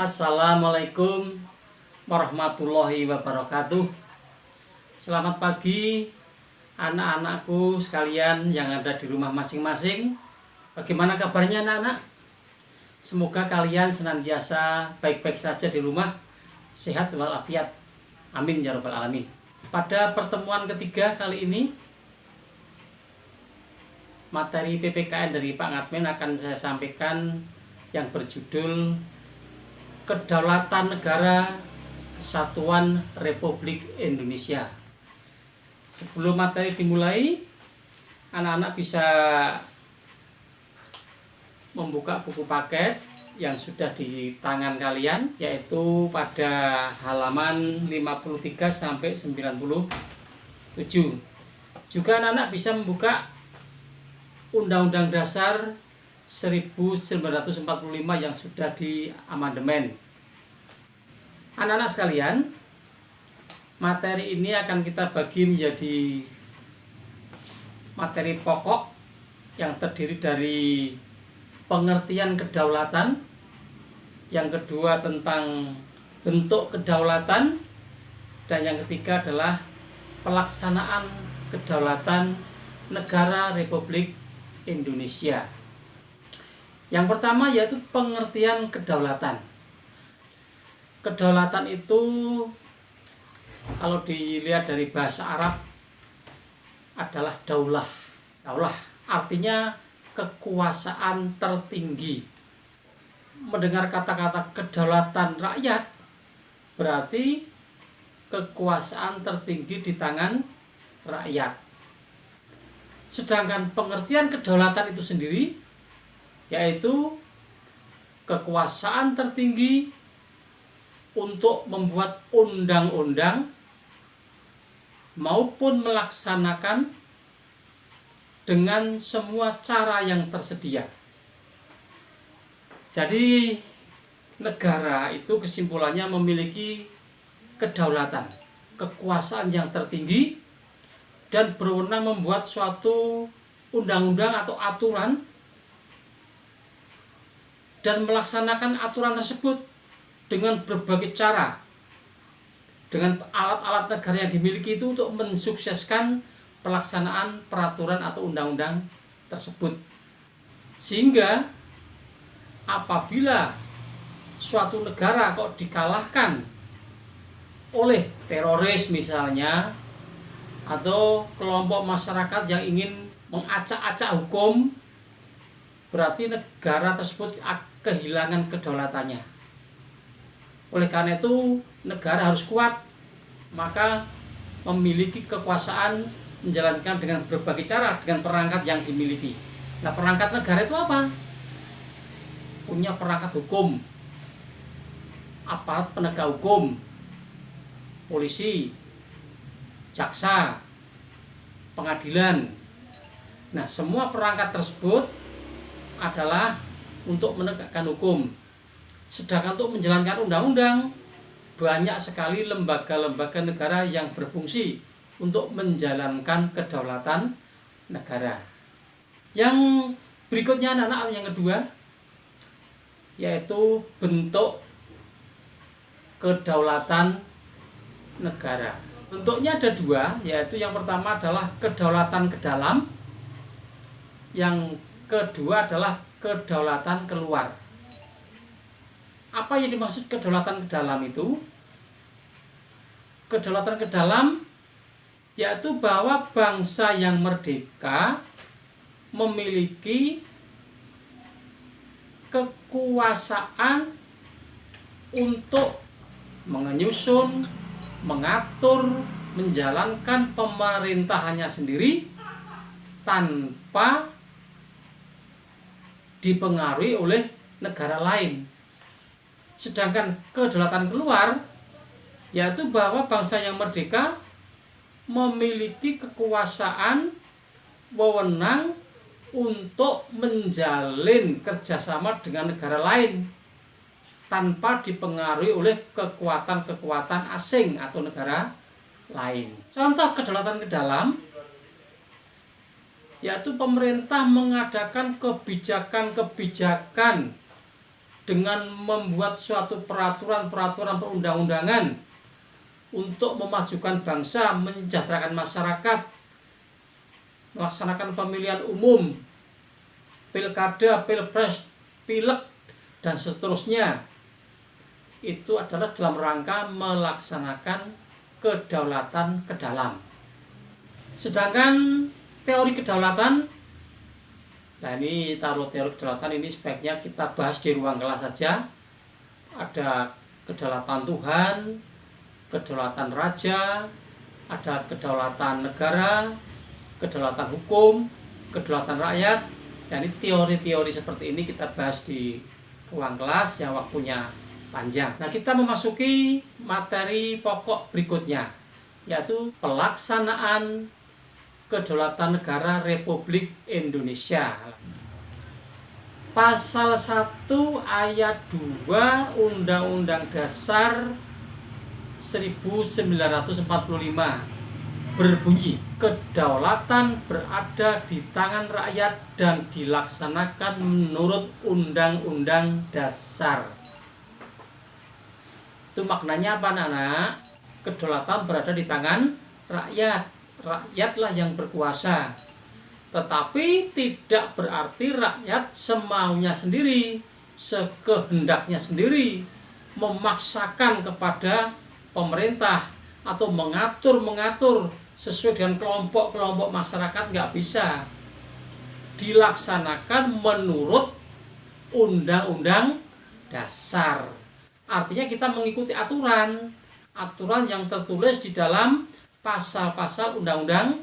Assalamualaikum warahmatullahi wabarakatuh. Selamat pagi anak-anakku sekalian yang ada di rumah masing-masing. Bagaimana kabarnya anak-anak? Semoga kalian senantiasa baik-baik saja di rumah, sehat walafiat. Amin ya rabbal alamin. Pada pertemuan ketiga kali ini, materi PPKN dari Pak Ngadmen akan saya sampaikan yang berjudul Kedaulatan Negara Kesatuan Republik Indonesia. Sebelum materi dimulai, anak-anak bisa membuka buku paket yang sudah di tangan kalian, yaitu pada halaman 53 sampai 97. Juga anak-anak bisa membuka Undang-Undang Dasar 1945 yang sudah diamandemen. Anak-anak sekalian, materi ini akan kita bagi menjadi materi pokok yang terdiri dari pengertian kedaulatan, yang kedua tentang bentuk kedaulatan, dan yang ketiga adalah pelaksanaan kedaulatan negara Republik Indonesia. Yang pertama yaitu pengertian kedaulatan. Kedaulatan itu kalau dilihat dari bahasa Arab adalah daulah. Daulah artinya kekuasaan tertinggi. Mendengar kata-kata kedaulatan rakyat berarti kekuasaan tertinggi di tangan rakyat. Sedangkan pengertian kedaulatan itu sendiri yaitu kekuasaan tertinggi untuk membuat undang-undang maupun melaksanakan dengan semua cara yang tersedia. Jadi negara itu kesimpulannya memiliki kedaulatan, kekuasaan yang tertinggi dan berwenang membuat suatu undang-undang atau aturan dan melaksanakan aturan tersebut dengan berbagai cara, dengan alat-alat negara yang dimiliki itu untuk mensukseskan pelaksanaan peraturan atau undang-undang tersebut. Sehingga apabila suatu negara kok dikalahkan oleh teroris misalnya, atau kelompok masyarakat yang ingin mengacak-acak hukum, berarti negara tersebut kehilangan kedaulatannya. Oleh karena itu negara harus kuat, maka memiliki kekuasaan menjalankan dengan berbagai cara, dengan perangkat yang dimiliki. Nah, perangkat negara itu apa? Punya perangkat hukum, aparat penegak hukum, polisi, jaksa, pengadilan. Nah, semua perangkat tersebut adalah untuk menegakkan hukum. Sedangkan untuk menjalankan undang-undang, banyak sekali lembaga-lembaga negara yang berfungsi untuk menjalankan kedaulatan negara. Yang berikutnya anak-anak, yang kedua yaitu bentuk kedaulatan negara. Bentuknya ada dua, yaitu yang pertama adalah kedaulatan ke dalam, yang kedua adalah kedaulatan keluar. Apa yang dimaksud kedaulatan ke dalam itu? Kedaulatan ke dalam yaitu bahwa bangsa yang merdeka memiliki kekuasaan untuk menyusun, mengatur, menjalankan pemerintahannya sendiri tanpa dipengaruhi oleh negara lain. Sedangkan kedaulatan keluar yaitu bahwa bangsa yang merdeka memiliki kekuasaan, wewenang untuk menjalin kerjasama dengan negara lain tanpa dipengaruhi oleh kekuatan-kekuatan asing atau negara lain. Contoh kedaulatan ke dalam yaitu pemerintah mengadakan kebijakan-kebijakan dengan membuat suatu peraturan-peraturan perundang-undangan untuk memajukan bangsa, mensejahterakan masyarakat, melaksanakan pemilihan umum, pilkada, pilpres, pileg, dan seterusnya, itu adalah dalam rangka melaksanakan kedaulatan ke dalam. Sedangkan teori kedaulatan, nah ini taruh teori kedaulatan ini sebaiknya kita bahas di ruang kelas saja. Ada kedaulatan Tuhan, kedaulatan raja, ada kedaulatan negara, kedaulatan hukum, kedaulatan rakyat. Dan ini teori-teori seperti ini kita bahas di ruang kelas yang waktunya panjang. Nah, kita memasuki materi pokok berikutnya, yaitu pelaksanaan kedaulatan negara Republik Indonesia. Pasal 1 ayat 2 Undang-Undang Dasar 1945 berbunyi, kedaulatan berada di tangan rakyat dan dilaksanakan menurut Undang-Undang Dasar. Itu maknanya apa, anak-anak? Kedaulatan berada di tangan rakyat. Rakyatlah yang berkuasa. Tetapi tidak berarti rakyat semaunya sendiri, sekehendaknya sendiri, memaksakan kepada pemerintah atau mengatur sesuai dengan kelompok-kelompok masyarakat. Nggak bisa. Dilaksanakan menurut Undang-Undang Dasar. Artinya kita mengikuti aturan yang tertulis di dalam pasal-pasal Undang-Undang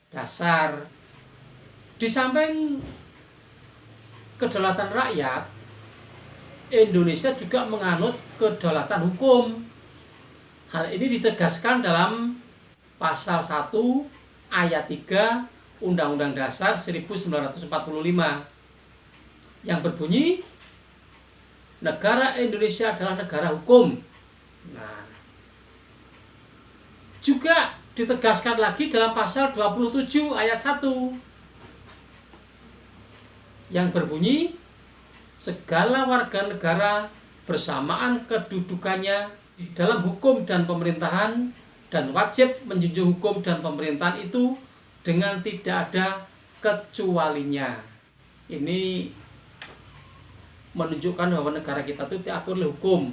Dasar. Di samping kedaulatan rakyat, Indonesia juga menganut kedaulatan hukum. Hal ini ditegaskan dalam pasal 1 ayat 3 Undang-Undang Dasar 1945 yang berbunyi, negara Indonesia adalah negara hukum. Nah, juga ditegaskan lagi dalam pasal 27 ayat 1 yang berbunyi, segala warga negara bersamaan kedudukannya di dalam hukum dan pemerintahan dan wajib menjunjung hukum dan pemerintahan itu dengan tidak ada kecualinya. Ini menunjukkan bahwa negara kita itu diatur oleh hukum.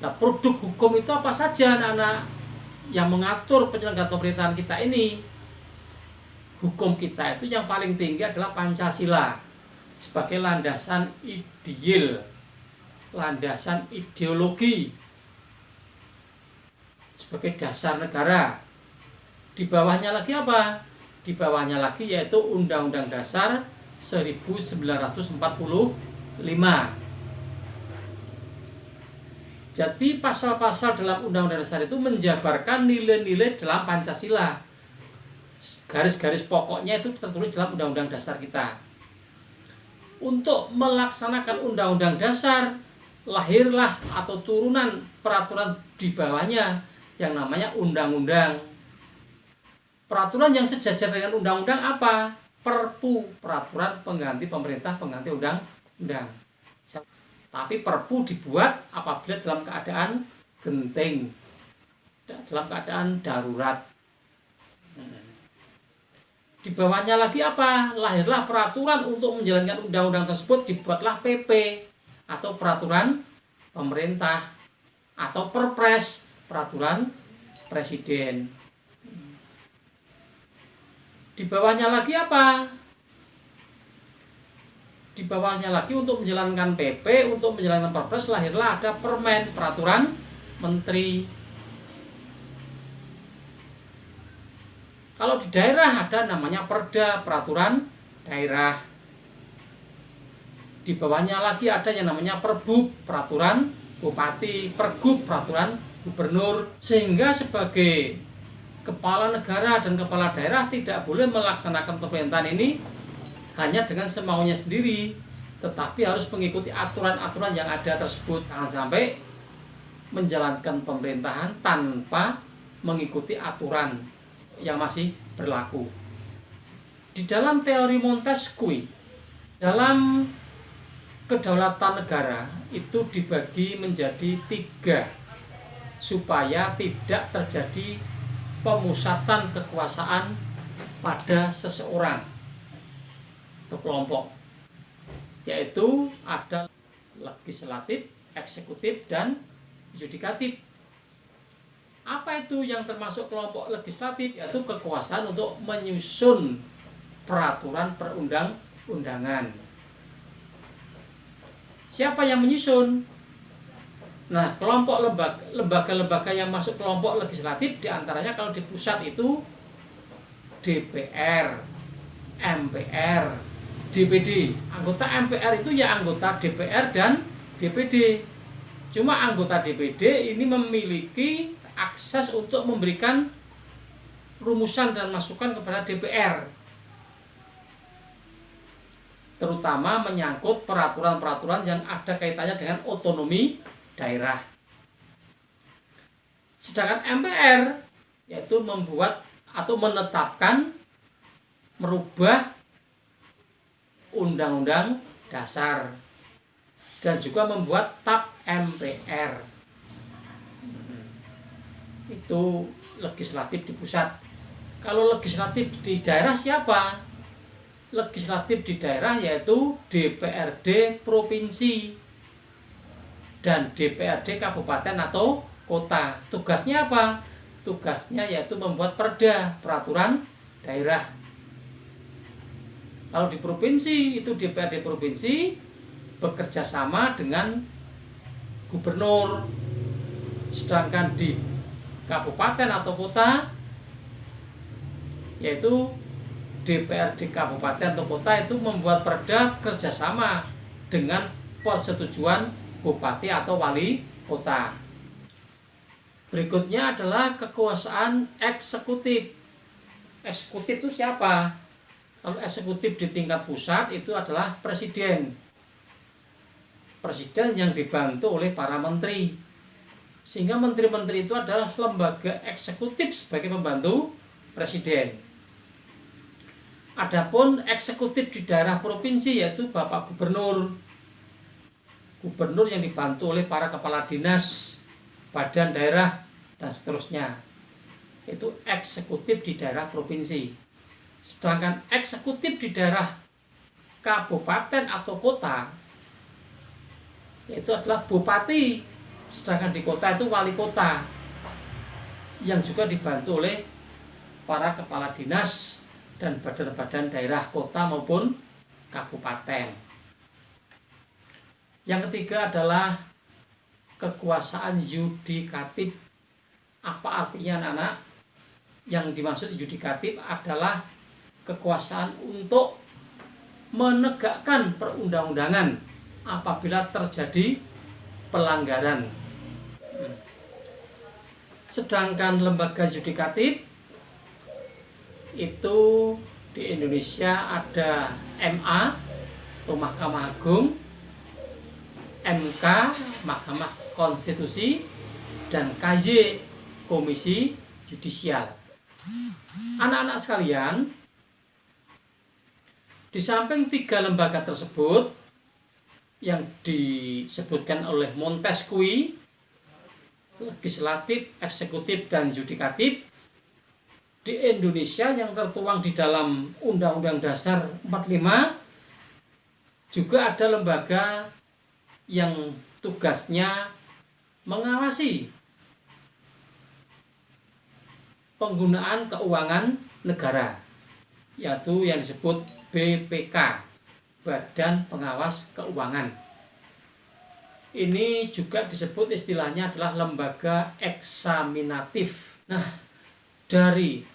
Nah, produk hukum itu apa saja, anak-anak, yang mengatur penyelenggaraan pemerintahan kita ini? Hukum kita itu yang paling tinggi adalah Pancasila sebagai landasan ideal, landasan ideologi, sebagai dasar negara. Di bawahnya lagi apa? Di bawahnya lagi yaitu Undang-Undang Dasar 1945. Jadi pasal-pasal dalam Undang-Undang Dasar itu menjabarkan nilai-nilai dalam Pancasila. Garis-garis pokoknya itu tertulis dalam Undang-Undang Dasar kita. Untuk melaksanakan Undang-Undang Dasar, lahirlah atau turunan peraturan di bawahnya yang namanya undang-undang. Peraturan yang sejajar dengan undang-undang apa? Perpu, peraturan pengganti pemerintah, pengganti undang-undang. Tapi perpu dibuat apabila dalam keadaan genting, dalam keadaan darurat. Di bawahnya lagi apa? Lahirlah peraturan untuk menjalankan undang-undang tersebut, dibuatlah PP atau peraturan pemerintah atau perpres, peraturan presiden. Di bawahnya lagi apa? Di bawahnya lagi untuk menjalankan PP, untuk menjalankan perpres, lahirlah ada permen, peraturan menteri. Kalau di daerah ada namanya perda, peraturan daerah. Di bawahnya lagi ada yang namanya perbub, peraturan bupati, pergub, peraturan gubernur. Sehingga sebagai kepala negara dan kepala daerah tidak boleh melaksanakan pemerintahan ini hanya dengan semaunya sendiri, tetapi harus mengikuti aturan-aturan yang ada tersebut. Jangan sampai menjalankan pemerintahan tanpa mengikuti aturan yang masih berlaku. Di dalam teori Montesquieu, dalam kedaulatan negara itu dibagi menjadi 3 supaya tidak terjadi pemusatan kekuasaan pada seseorang atau kelompok, yaitu ada legislatif, eksekutif, dan yudikatif. Apa itu yang termasuk kelompok legislatif? Yaitu kekuasaan untuk menyusun peraturan perundang-undangan. Siapa yang menyusun? Nah, kelompok lembaga-lembaga yang masuk kelompok legislatif diantaranya kalau di pusat itu DPR, MPR, DPD. Anggota MPR itu ya anggota DPR dan DPD. Cuma anggota DPD ini memiliki akses untuk memberikan rumusan dan masukan kepada DPR, terutama menyangkut peraturan-peraturan yang ada kaitannya dengan otonomi daerah. Sedangkan MPR yaitu membuat atau menetapkan, merubah undang-undang dasar dan juga membuat TAP MPR. Itu legislatif di pusat. Kalau legislatif di daerah siapa? Legislatif di daerah yaitu DPRD provinsi dan DPRD kabupaten atau kota. Tugasnya apa? Tugasnya yaitu membuat perda, peraturan daerah. Kalau di provinsi itu DPRD provinsi bekerja sama dengan gubernur. Sedangkan di kabupaten atau kota yaitu DPRD kabupaten atau kota itu membuat perda kerjasama dengan persetujuan bupati atau wali kota. Berikutnya adalah kekuasaan eksekutif. Eksekutif itu siapa? Kalau eksekutif di tingkat pusat itu adalah presiden. Presiden yang dibantu oleh para menteri. Sehingga menteri-menteri itu adalah lembaga eksekutif sebagai pembantu presiden. Adapun eksekutif di daerah provinsi yaitu Bapak Gubernur. Gubernur yang dibantu oleh para kepala dinas, badan daerah, dan seterusnya. Itu eksekutif di daerah provinsi. Sedangkan eksekutif di daerah kabupaten atau kota yaitu adalah bupati. Sedangkan di kota itu wali kota yang juga dibantu oleh para kepala dinas dan badan-badan daerah kota maupun kabupaten. Yang ketiga adalah kekuasaan yudikatif. Apa artinya anak-anak? Yang dimaksud yudikatif adalah kekuasaan untuk menegakkan perundang-undangan apabila terjadi pelanggaran. Sedangkan lembaga yudikatif itu di Indonesia ada MA atau Mahkamah Agung, MK Mahkamah Konstitusi, dan KY Komisi Yudisial. Anak-anak sekalian, di samping 3 lembaga tersebut yang disebutkan oleh Montesquieu, legislatif, eksekutif, dan yudikatif, di Indonesia yang tertuang di dalam Undang-Undang Dasar 45 juga ada lembaga yang tugasnya mengawasi penggunaan keuangan negara, yaitu yang disebut BPK, Badan Pengawas Keuangan. Ini juga disebut istilahnya adalah lembaga eksaminatif. Nah, dari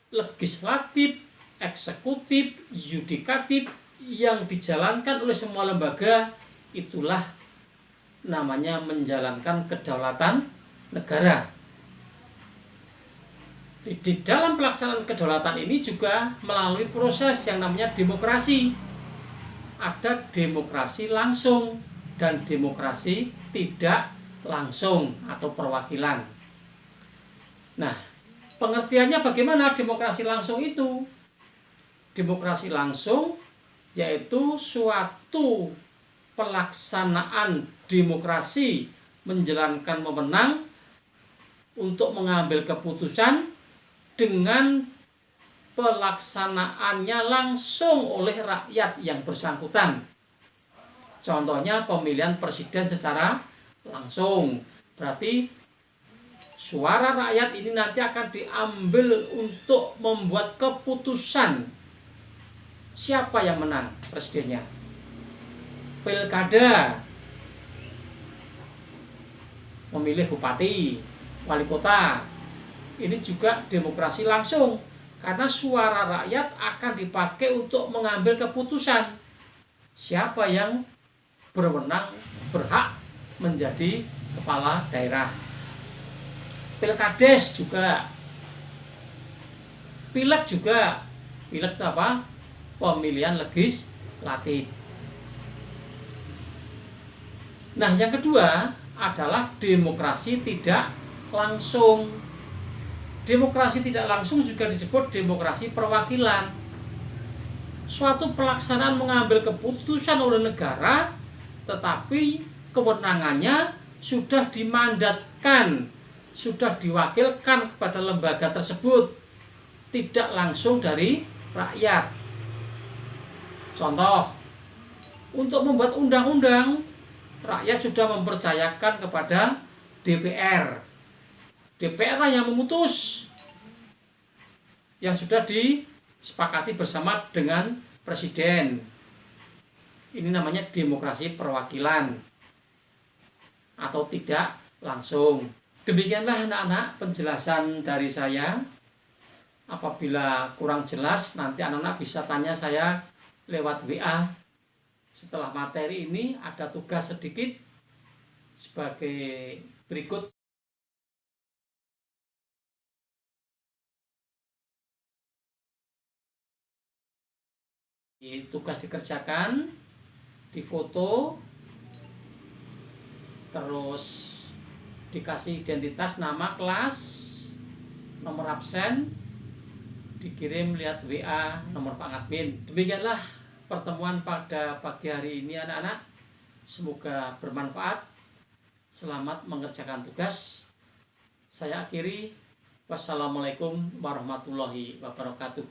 legislatif, eksekutif, yudikatif yang dijalankan oleh semua lembaga, itulah namanya menjalankan kedaulatan negara. Di dalam pelaksanaan kedaulatan ini juga melalui proses yang namanya demokrasi. Ada demokrasi langsung dan demokrasi tidak langsung atau perwakilan. Nah, pengertiannya bagaimana demokrasi langsung itu? Demokrasi langsung yaitu suatu pelaksanaan demokrasi menjalankan wewenang untuk mengambil keputusan dengan pelaksanaannya langsung oleh rakyat yang bersangkutan. Contohnya pemilihan presiden secara langsung. Berarti suara rakyat ini nanti akan diambil untuk membuat keputusan siapa yang menang presidennya. Pilkada, memilih bupati, wali kota, ini juga demokrasi langsung, karena suara rakyat akan dipakai untuk mengambil keputusan siapa yang berwenang, berhak menjadi kepala daerah. Pilkades juga, pileg juga. Pileg itu apa? Pemilihan legislatif. Nah, yang kedua adalah demokrasi tidak langsung. Demokrasi tidak langsung juga disebut demokrasi perwakilan. Suatu pelaksanaan mengambil keputusan oleh negara, tetapi kewenangannya sudah dimandatkan, sudah diwakilkan kepada lembaga tersebut, tidak langsung dari rakyat. Contoh, untuk membuat undang-undang, rakyat sudah mempercayakan kepada DPR. DPR lah yang memutus, yang sudah disepakati bersama dengan presiden. Ini namanya demokrasi perwakilan atau tidak langsung. Demikianlah anak-anak penjelasan dari saya. Apabila kurang jelas, nanti anak-anak bisa tanya saya lewat WA. Setelah materi ini ada tugas sedikit sebagai berikut. Tugas dikerjakan, difoto, terus dikasih identitas, nama, kelas, nomor absen, dikirim lihat WA nomor Pak Admin. Demikianlah pertemuan pada pagi hari ini anak-anak. Semoga bermanfaat. Selamat mengerjakan tugas. Saya akhiri. Wassalamualaikum warahmatullahi wabarakatuh.